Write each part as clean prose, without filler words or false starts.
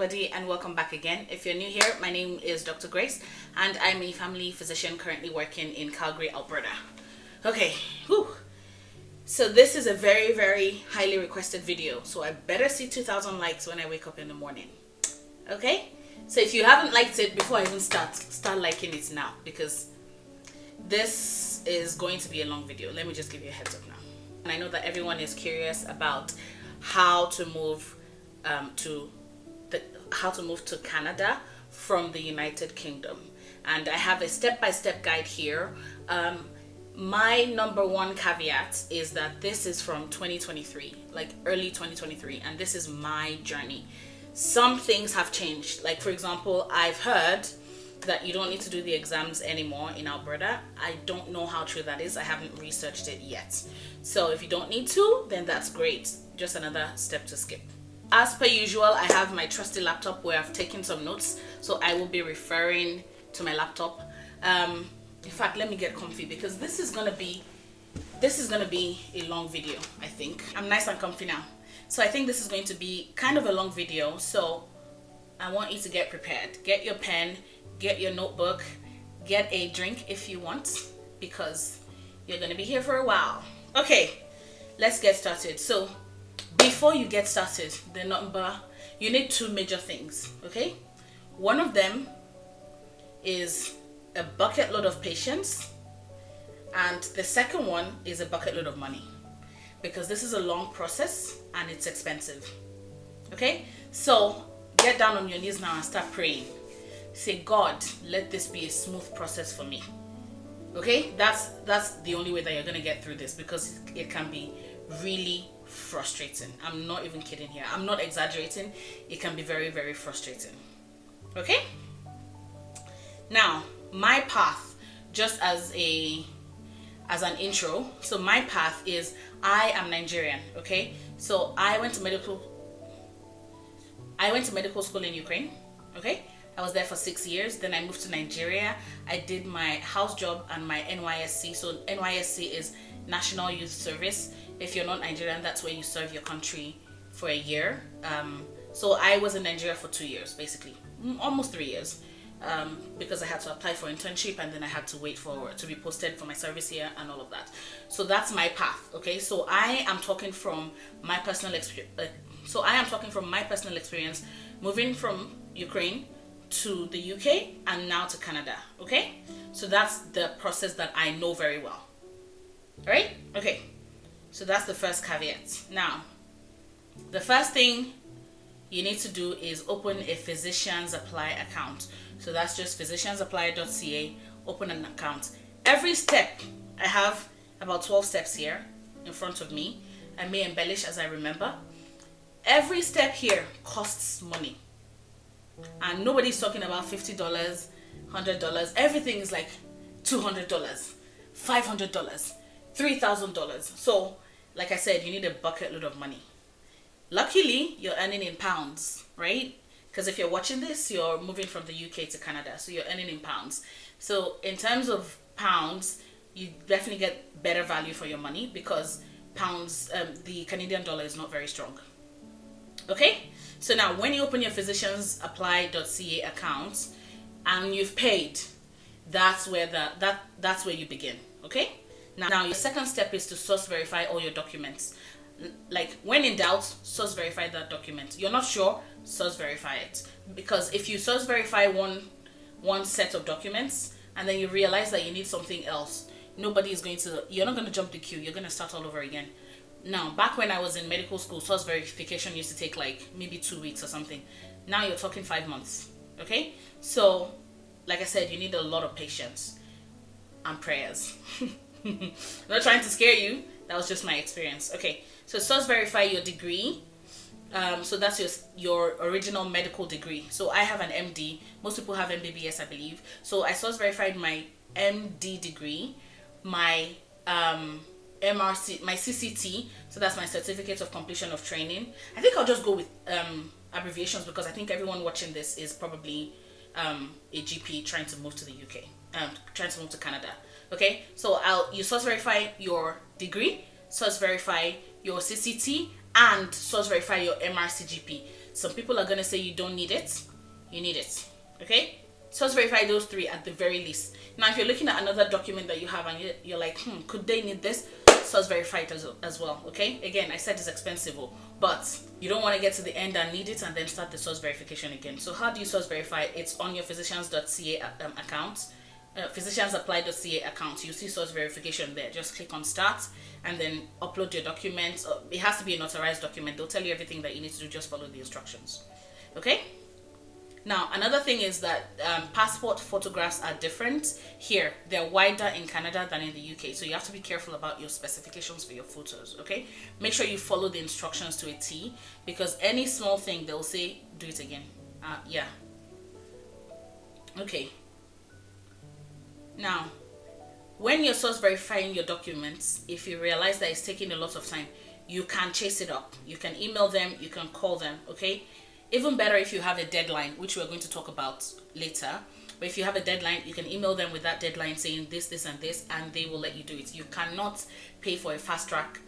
everybody, and welcome back again. If you're new here, my name is Dr. Grace and I'm a family physician currently working in Calgary, Alberta. Okay, so this is a very highly requested video, so I better see 2,000 likes when I wake up in the morning. Okay, so if you haven't liked it before I even start liking it now, because this is going to be a long video. Let me just give you a heads up now. And I know that everyone is curious about how to move to Canada from the United Kingdom, and I have a step-by-step guide here. My number one caveat is that this is from 2023, like early 2023, and this is my journey. Some things have changed. Like, for example, I've heard that you don't need to do the exams anymore in Alberta. I don't know how true that is. I haven't researched it yet. So if you don't need to, then that's great. Just another step to skip. As per usual, I have my trusty laptop where I've taken some notes, so I will be referring to my laptop. In fact, let me get comfy because this is gonna be a long video. I think I'm nice and comfy now, so I think this is going to be kind of a long video. So I want you to get prepared. Get your pen, get your notebook, get a drink if you want, because you're gonna be here for a while. Okay, let's get started. So before you get started, you need two major things, okay? One of them is a bucket load of patience, and the second one is a bucket load of money, because this is a long process and it's expensive. Okay, so get down on your knees now and start praying. Say, God, let this be a smooth process for me. Okay, that's the only way that you're gonna get through this, because it can be really frustrating. I'm not even kidding here. I'm not exaggerating. It can be very frustrating. Okay, now my path, just as an intro, so my path is, I am Nigerian. Okay, so I went to medical school in Ukraine. Okay, I was there for 6 years. Then I moved to Nigeria. I did my house job and my NYSC. So NYSC is National Youth Service. If you're not Nigerian, that's where you serve your country for a year. So I was in Nigeria for 2 years, basically, almost 3 years, because I had to apply for internship and then I had to wait to be posted for my service here and all of that. So that's my path. Okay, so I am talking from my personal experience. Moving from Ukraine to the UK and now to Canada. Okay, so that's the process that I know very well. All right, okay, so that's the first caveat. Now, the first thing you need to do is open a Physiciansapply account. So that's just physiciansapply.ca. Open an account. Every step, I have about 12 steps here in front of me. I may embellish as I remember. Every step here costs money, and nobody's talking about $50, $100. Everything is like $200, $500, $3,000. So like I said, you need a bucket load of money. Luckily, you're earning in pounds, right? Because if you're watching this, you're moving from the UK to Canada, so you're earning in pounds. So in terms of pounds, you definitely get better value for your money, because pounds, the Canadian dollar is not very strong. Okay, so now when you open your physiciansapply.ca account and you've paid, that's where you begin. Okay, now your second step is to source verify all your documents. Like, when in doubt, source verify that document. You're not sure, source verify it, because if you source verify one set of documents and then you realize that you need something else, you're not going to jump the queue. You're going to start all over again. Now, back when I was in medical school, source verification used to take like maybe 2 weeks or something. Now you're talking 5 months. Okay, so like I said, you need a lot of patience and prayers. I'm not trying to scare you. That was just my experience. Okay, so source verify your degree. So that's your original medical degree. So I have an MD. Most people have MBBS, I believe. So I source verified my MD degree, my MRC, my CCT. So that's my certificate of completion of training. I think I'll just go with abbreviations, because I think everyone watching this is probably a GP trying to move to the UK, trying to move to Canada. Okay, so you source verify your degree, source verify your CCT, and source verify your MRCGP. Some people are going to say you don't need it. You need it. Okay? Source verify those 3 at the very least. Now, if you're looking at another document that you have and you're like, could they need this? Source verify it as well. Okay? Again, I said it's expensive, but you don't want to get to the end and need it and then start the source verification again. So how do you source verify? It's on your physicians.ca account. Physiciansapply.ca account. You see source verification there. Just click on start and then upload your documents. It has to be an authorized document. They'll tell you everything that you need to do. Just follow the instructions. Okay? Now, another thing is that passport photographs are different here. They're wider in Canada than in the UK, so you have to be careful about your specifications for your photos. Okay? Make sure you follow the instructions to a T, because any small thing they'll say, do it again. Yeah. Okay. Now, when you're source verifying your documents, if you realize that it's taking a lot of time, you can chase it up. You can email them, you can call them, okay? Even better if you have a deadline, which we're going to talk about later. But if you have a deadline, you can email them with that deadline saying this, this, and this, and they will let you do it. You cannot pay for a fast track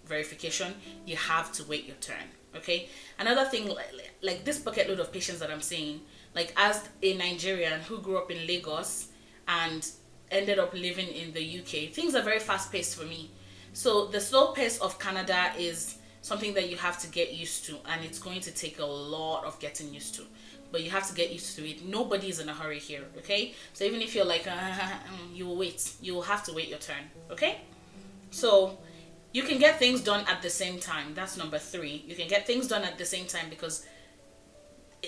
verification. You have to wait your turn, okay? Another thing, like this bucket load of patients that I'm seeing, like as a Nigerian who grew up in Lagos and ended up living in the UK, things are very fast paced for me. So the slow pace of Canada is something that you have to get used to, and it's going to take a lot of getting used to, but you have to get used to it. Nobody's in a hurry here, okay? So even if you're like you will wait, you will have to wait your turn, okay? So you can get things done at the same time. That's number 3. You can get things done at the same time because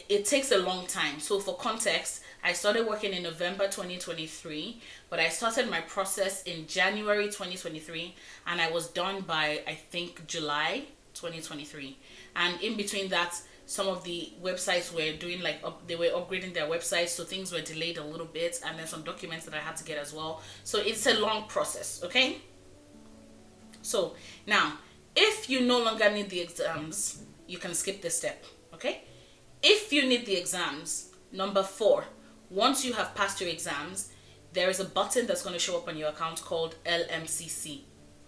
it takes a long time. So for context, I started working in November 2023, but I started my process in January 2023, and I was done by, I think, July 2023. And in between that, some of the websites were doing they were upgrading their websites, so things were delayed a little bit, and then some documents that I had to get as well. So it's a long process, okay? So now, if you no longer need the exams, you can skip this step, okay? If you need the exams, number 4, once you have passed your exams, there is a button that's going to show up on your account called LMCC.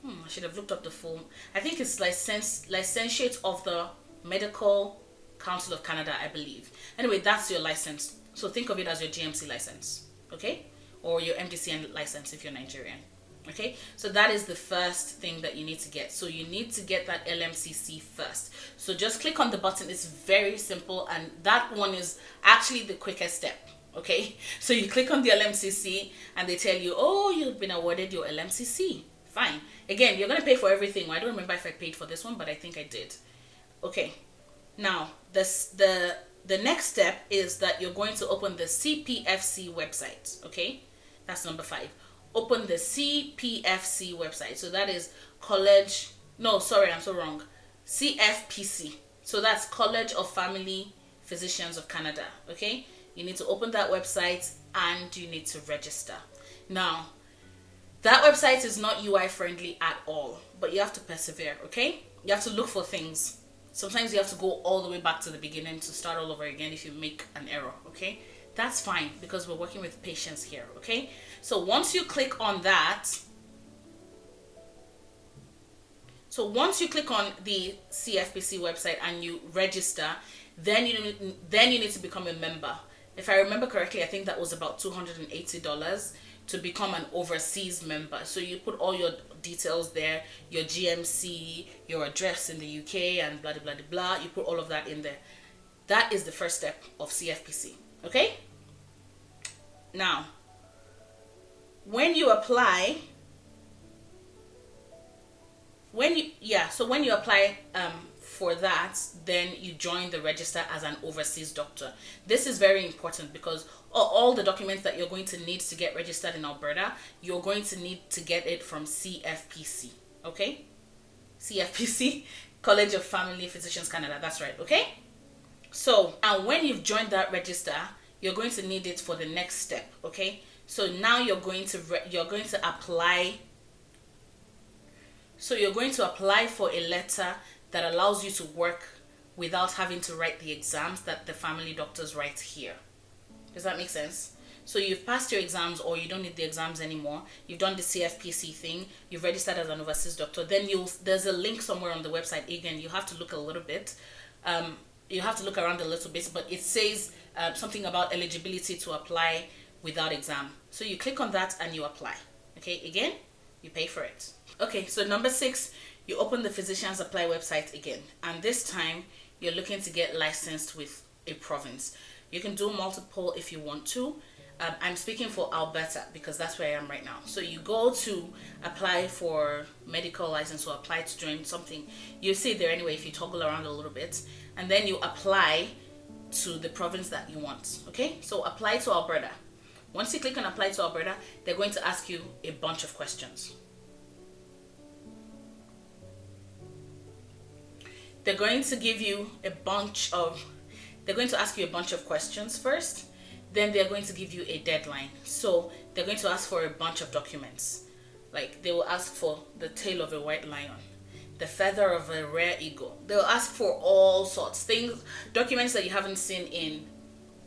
I should have looked up the full. I think it's Licentiate of the Medical Council of Canada, I believe. Anyway, that's your license. So think of it as your GMC license, okay? Or your MDCN license if you're Nigerian, okay? So that is the first thing that you need to get. So you need to get that LMCC first. So just click on the button. It's very simple, and that one is actually the quickest step, okay? So you click on the LMCC and they tell you, oh, you've been awarded your LMCC. Fine. Again, you're going to pay for everything. I don't remember if I paid for this one, but I think I did. Okay. Now, the next step is that you're going to open the CPFC website, okay? That's number 5. Open the CPFC website. So that is CFPC. So that's College of Family Physicians of Canada, okay? You need to open that website and you need to register. Now, that website is not UI friendly at all, but you have to persevere, okay? You have to look for things. Sometimes you have to go all the way back to the beginning to start all over again if you make an error, okay? That's fine because we're working with patients here, okay? So once you click on that, so once you click on the CFPC website and you register, then you need to become a member. If I remember correctly, I think that was about $280 to become an overseas member. So you put all your details there, your GMC, your address in the UK, and blah, blah, blah, blah. You put all of that in there. That is the first step of CFPC, okay? Now, when you apply, when you apply for that, then you join the register as an overseas doctor. This is very important because all the documents that you're going to need to get registered in Alberta, you're going to need to get it from CFPC, okay? CFPC, College of Family Physicians Canada, that's right, okay? So, and when you've joined that register, you're going to need it for the next step, okay? So now you're going to apply. So you're going to apply for a letter that allows you to work without having to write the exams that the family doctors write here. Does that make sense? So you've passed your exams, or you don't need the exams anymore. You've done the CFPC thing. You've registered as an overseas doctor. Then there's a link somewhere on the website. Again, you have to look a little bit. you have to look around a little bit, but it says something about eligibility to apply without exam. So you click on that and you apply. Okay, again, you pay for it. Okay, so number 6, you open the Physiciansapply website again, and this time you're looking to get licensed with a province. You can do multiple if you want to. I'm speaking for Alberta because that's where I am right now. So you go to apply for medical license or apply to join something. You see it there anyway if you toggle around a little bit, and then you apply to the province that you want. Okay, so apply to Alberta. Once you click on apply to Alberta, they're going to ask you a bunch of questions. They're going to ask you a bunch of questions first. Then they're going to give you a deadline. So they're going to ask for a bunch of documents. Like they will ask for the tail of a white lion, the feather of a rare eagle. They'll ask for all sorts things, documents that you haven't seen in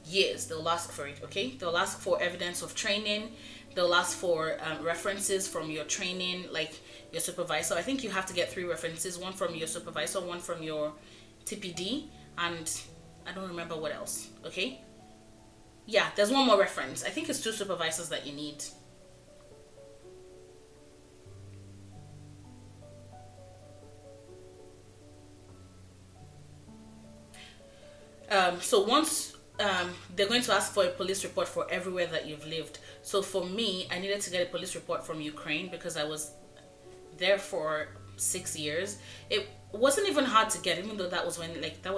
years. They'll ask for it. Okay, they'll ask for evidence of training. They'll ask for references from your training, like your supervisor. I think you have to get 3 references: one from your supervisor, one from your TPD, and I don't remember what else. Okay, yeah, there's one more reference. I think it's 2 supervisors that you need. So once they're going to ask for a police report for everywhere that you've lived. So for me, I needed to get a police report from Ukraine because I was there for 6 years. It wasn't even hard to get, even though that was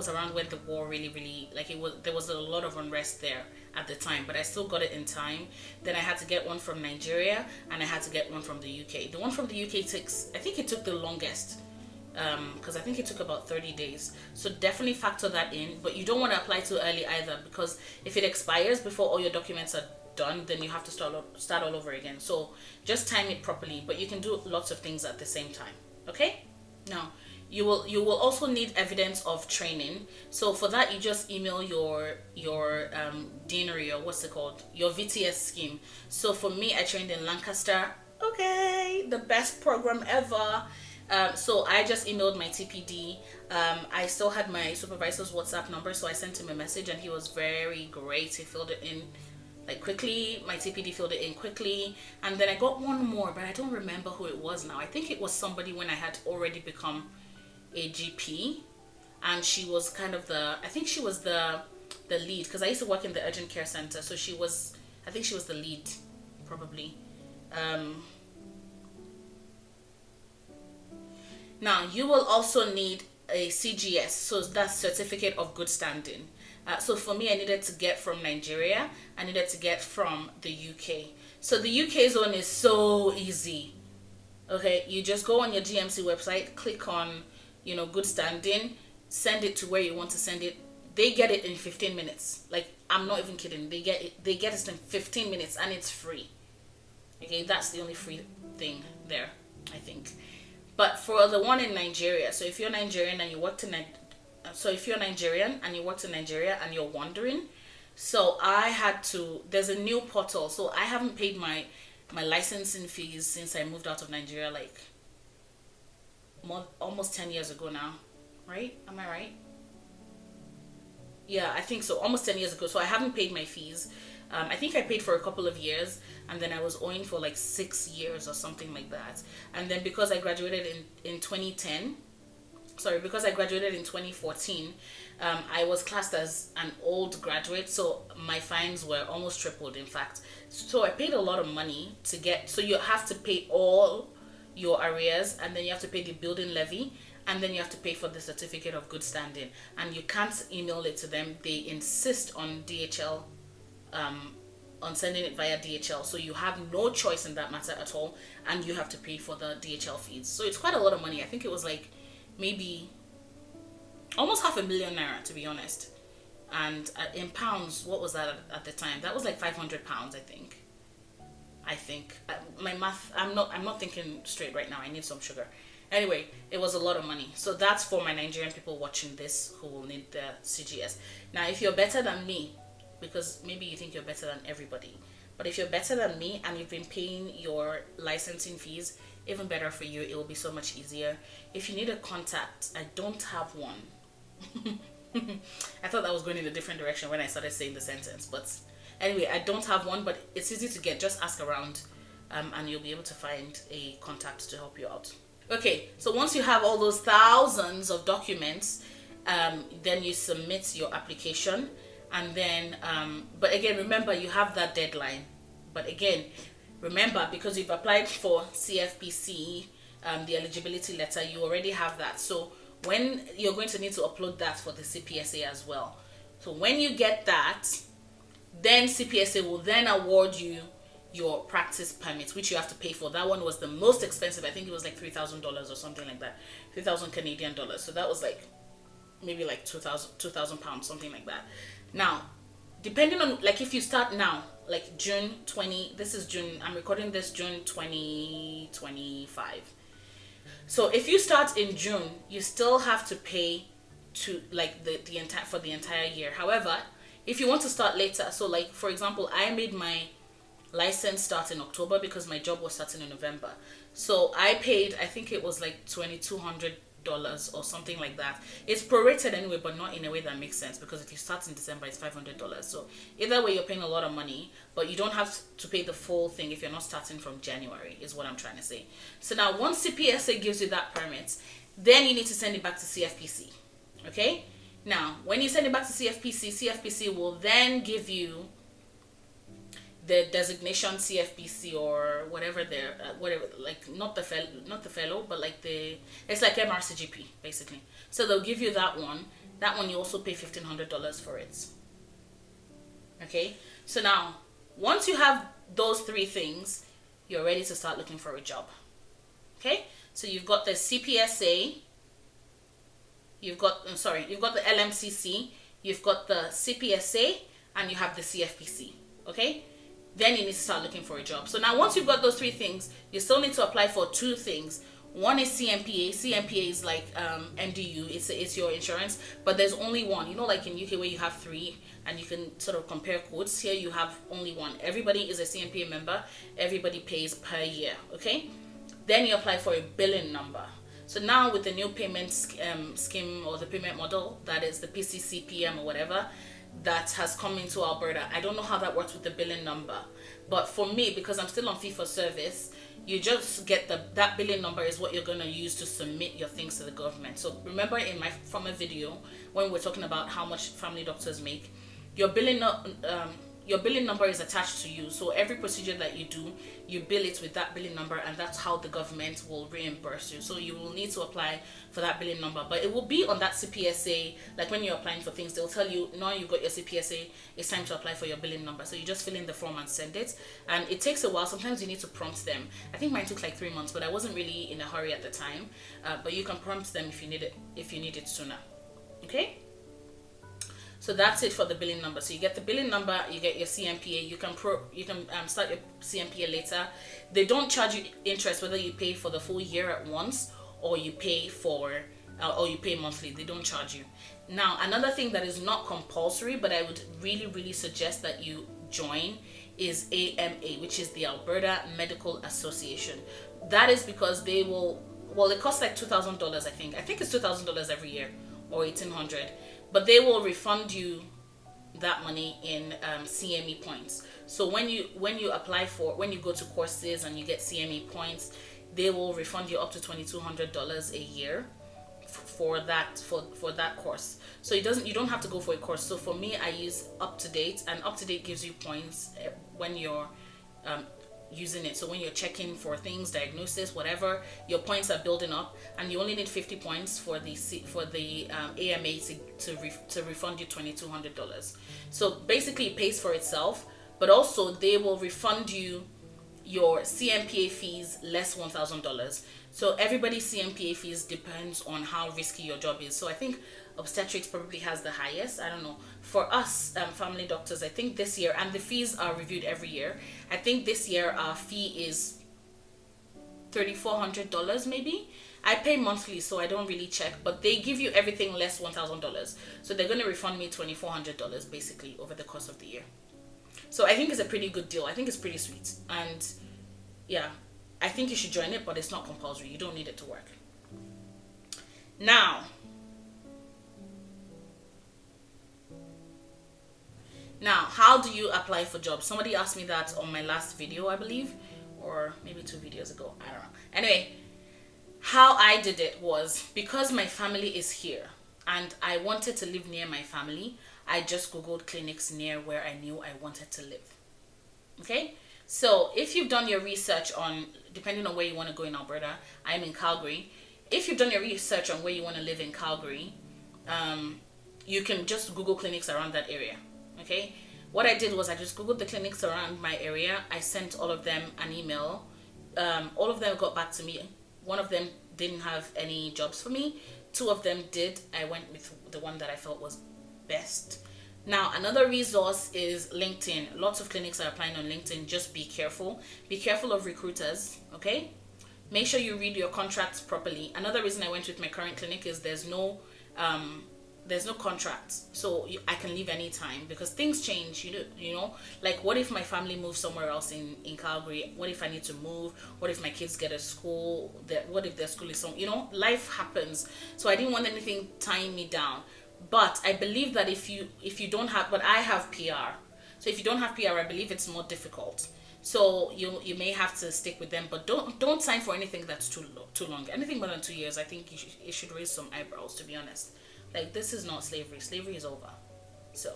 around when the war really there was a lot of unrest there at the time, but I still got it in time. Then I had to get one from Nigeria, and I had to get one from the UK. The one from the UK took the longest, because I think it took about 30 days. So definitely factor that in, but you don't want to apply too early either, because if it expires before all your documents are done, then you have to start all over again. So just time it properly, but you can do lots of things at the same time. Okay, now you will also need evidence of training. So for that, you just email your deanery, or what's it called, your VTS scheme. So for me, I trained in Lancaster. Okay, the best program ever. So I just emailed my TPD. I still had my supervisor's WhatsApp number, so I sent him a message, and he was very great. He filled it in quickly. My TPD filled it in quickly, and then I got one more, but I don't remember who it was now. I think it was somebody when I had already become a GP, and she was kind of the lead, because I used to work in the urgent care center, so I think she was the lead, probably. Now you will also need a CGS, so that's Certificate of Good Standing. So for me, I needed to get from Nigeria, I needed to get from the UK. So the UK zone is so easy. Okay, you just go on your GMC website, click on, good standing, send it to where you want to send it. They get it in 15 minutes. Like, I'm not even kidding. They get it in 15 minutes, and it's free. Okay, that's the only free thing there, I think. But for the one in Nigeria, so if you're Nigerian and you worked in Nigeria and you're wondering, so there's a new portal. So I haven't paid my licensing fees since I moved out of Nigeria, almost 10 years ago now, right? Am I right? Yeah, I think so. Almost 10 years ago. So I haven't paid my fees. I think I paid for a couple of years, and then I was owing for 6 years or something like that. And then because I graduated in 2014, I was classed as an old graduate, so my fines were almost tripled, in fact. So I paid a lot of money to get, so you have to pay all your arrears, and then you have to pay the building levy, and then you have to pay for the Certificate of Good Standing, and you can't email it to them. They insist on DHL, on sending it via DHL, so you have no choice in that matter at all, and you have to pay for the DHL fees. So it's quite a lot of money. I think it was maybe almost £500,000 to be honest, and in pounds, what was that at the time? That was £500, I think. My math, I'm not thinking straight right now. I need some sugar. Anyway, it was a lot of money. So that's for my Nigerian people watching this who will need the CGS. Now, if you're better than me, because maybe you think you're better than everybody, but if you're better than me and you've been paying your licensing fees, even better for you. It will be so much easier. If you need a contact, I don't have one. I thought that was going in a different direction when I started saying the sentence. But anyway, I don't have one, but it's easy to get. Just ask around, and you'll be able to find a contact to help you out. Okay, so once you have all those thousands of documents, then you submit your application. And then, but again, remember, you have that deadline. But again, remember, because you've applied for CFPC, the eligibility letter, you already have that. So when you're going to need to upload that for the CPSA as well. So when you get that, then CPSA will then award you your practice permit, which you have to pay for. That one was the most expensive. I think it was like $3,000 or something like that, 3,000 Canadian dollars. So that was like maybe like 2,000 pounds, something like that. Now, depending on, like, if you start now, like June 20, this is June, I'm recording this June 2025. So if you start in June, you still have to pay to like the entire, for the entire year. However, if you want to start later, so like for example, I made my license start in October because my job was starting in November. So I paid, I think it was like $2,200 or something like that. It's prorated anyway, but not in a way that makes sense, because if you start in December, it's $500. So either way, you're paying a lot of money, but you don't have to pay the full thing if you're not starting from January, is what I'm trying to say. So now once CPSA gives you that permit, then you need to send it back to CFPC. Okay? Now, when you send it back to CFPC, CFPC will then give you the designation CFPC or whatever they're whatever, like not the fellow, but like it's like MRCGP basically. So they'll give you that one. That one you also pay $1,500 for it. Okay, so now once you have those three things, you're ready to start looking for a job. Okay, so you've got the CPSA, you've got the LMCC, you've got the CPSA, and you have the CFPC. Okay, then you need to start looking for a job. So now once you've got those three things, you still need to apply for two things. One is CMPA. CMPA is like MDU. It's your insurance, but there's only one. You know, like in UK where you have three and you can sort of compare quotes. Here you have only one. Everybody is a CMPA member. Everybody pays per year. Okay. Then you apply for a billing number. So now with the new payment scheme or the payment model, that is the PCCPM or whatever, that has come into Alberta. I don't know how that works with the billing number, but for me, because I'm still on fee for service, you just get that billing number is what you're going to use to submit your things to the government. So remember in my former video when we're talking about how much family doctors make, your billing number is attached to you. So every procedure that you do, you bill it with that billing number, and that's how the government will reimburse you. So you will need to apply for that billing number, but it will be on that CPSA. Like when you're applying for things, they'll tell you, now you got your CPSA, it's time to apply for your billing number. So you just fill in the form and send it, and it takes a while. Sometimes you need to prompt them. I think mine took like 3 months, but I wasn't really in a hurry at the time. But you can prompt them if you need it sooner. Okay. So that's it for the billing number. So you get the billing number, you get your CMPA. You can start your CMPA later. They don't charge you interest whether you pay for the full year at once or you pay monthly. They don't charge you. Now, another thing that is not compulsory, but I would really suggest that you join, is AMA, which is the Alberta Medical Association. That is because they will, well, it costs like $2,000, I think. I think it's $2,000 every year, or $1,800. But they will refund you that money in CME points. So when you go to courses and you get CME points, they will refund you up to $2,200 a year for that course. So you don't have to go for a course. So for me, I use UpToDate, and UpToDate gives you points when you're using it. So when you're checking for things, diagnosis, whatever, your points are building up, and you only need 50 points for the AMA to refund you $2,200. So basically it pays for itself, but also they will refund you your CMPA fees less $1,000. So everybody's CMPA fees depends on how risky your job is. So I think obstetrics probably has the highest. I don't know. For us, family doctors, I think this year, and the fees are reviewed every year, I think this year our fee is $3,400 maybe. I pay monthly, so I don't really check, but they give you everything less $1,000. So they're going to refund me $2,400 basically over the course of the year. So I think it's a pretty good deal. I think it's pretty sweet. And yeah, I think you should join it, but it's not compulsory. You don't need it to work. Now, Now, how do you apply for jobs? Somebody asked me that on my last video, I believe, or maybe 2 videos ago. I don't know. Anyway, how I did it was, because my family is here and I wanted to live near my family, I just Googled clinics near where I knew I wanted to live. Okay? So if you've done your research on, depending on where you want to go in Alberta, I'm in Calgary. If you've done your research on where you want to live in Calgary, you can just Google clinics around that area. Okay, what I did was I just Googled the clinics around my area. I sent all of them an email. All of them got back to me. One of them didn't have any jobs for me. 2 of them did. I went with the one that I felt was best. Now, another resource is LinkedIn. Lots of clinics are applying on LinkedIn. Just be careful. Be careful of recruiters, okay? Make sure you read your contracts properly. Another reason I went with my current clinic is there's no contracts, so I can leave anytime, because things change, you know, like what if my family moves somewhere else in Calgary? What if I need to move? What if my kids get a school? What if their school is life happens. So I didn't want anything tying me down. But I believe that if you don't have, but I have PR, so if you don't have PR, I believe it's more difficult. So you may have to stick with them, but don't sign for anything that's too long. Anything more than 2 years, I think it should raise some eyebrows, to be honest. Like, this is not slavery. Slavery is over. So,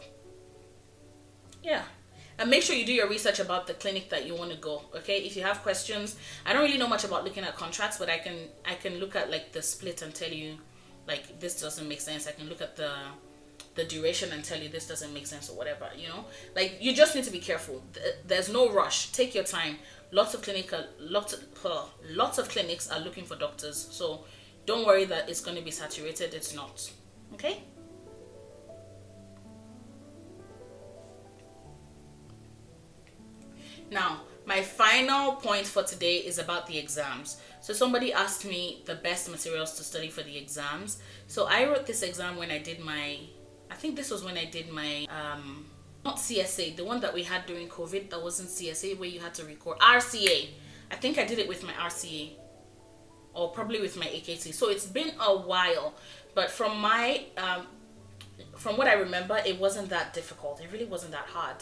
yeah. And make sure you do your research about the clinic that you want to go, okay? If you have questions, I don't really know much about looking at contracts, but I can look at, like, the split and tell you, like, this doesn't make sense. I can look at the duration and tell you this doesn't make sense or whatever, you know? Like, you just need to be careful. There's no rush. Take your time. Lots of clinics are looking for doctors. So, don't worry that it's going to be saturated. It's not. Okay? Now, my final point for today is about the exams. So somebody asked me the best materials to study for the exams. So I wrote this exam when I did my, I think this was when I did my, not CSA, the one that we had during COVID that wasn't CSA, where you had to record, RCA. I think I did it with my RCA, or probably with my AKT. So it's been a while, but from what I remember, it wasn't that difficult. It really wasn't that hard.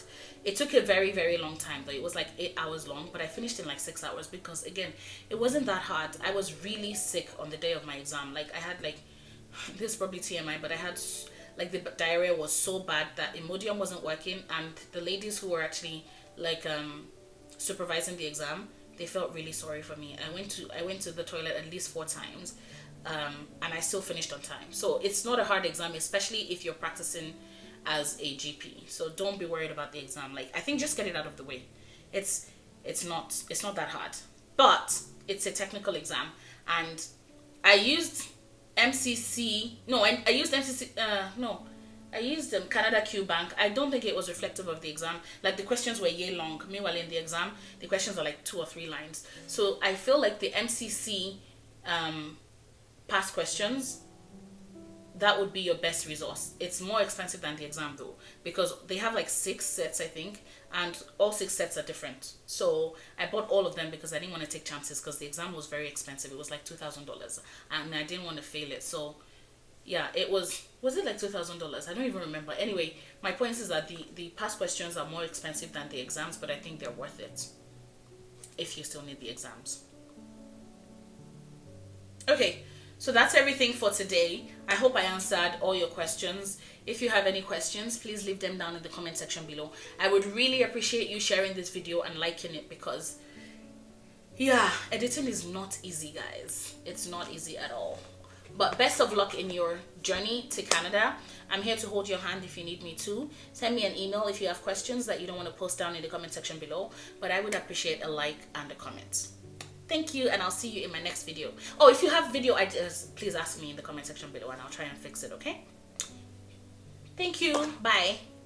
It took a very, very long time, though. It was like 8 hours long, but I finished in like 6 hours because, again, it wasn't that hard. I was really sick on the day of my exam. Like, I had like, this is probably TMI, but I had like, the diarrhea was so bad that Imodium wasn't working, and the ladies who were actually like supervising the exam, they felt really sorry for me. I went to the toilet at least 4 times, and I still finished on time. So it's not a hard exam, especially if you're practicing as a GP. So don't be worried about the exam. Like, I think just get it out of the way. It's not that hard, but it's a technical exam, and I used MCC. No, I used MCC. No, I used Canada Q Bank. I don't think it was reflective of the exam. Like, the questions were yay long. Meanwhile, in the exam, the questions are like 2 or 3 lines. So I feel like the MCC past questions, that would be your best resource. It's more expensive than the exam, though, because they have like 6 sets, I think, and all 6 sets are different. So I bought all of them because I didn't want to take chances, because the exam was very expensive. It was like $2,000, and I didn't want to fail it. So yeah, it was it like $2,000? I don't even remember. Anyway, my point is that the past questions are more expensive than the exams, but I think they're worth it if you still need the exams. Okay, so that's everything for today. I hope I answered all your questions. If you have any questions, please leave them down in the comment section below. I would really appreciate you sharing this video and liking it, because yeah, editing is not easy, guys. It's not easy at all. But best of luck in your journey to Canada. I'm here to hold your hand if you need me to. Send me an email if you have questions that you don't want to post down in the comment section below. But I would appreciate a like and a comment. Thank you, and I'll see you in my next video. Oh, if you have video ideas, please ask me in the comment section below, and I'll try and fix it, okay? Thank you. Bye.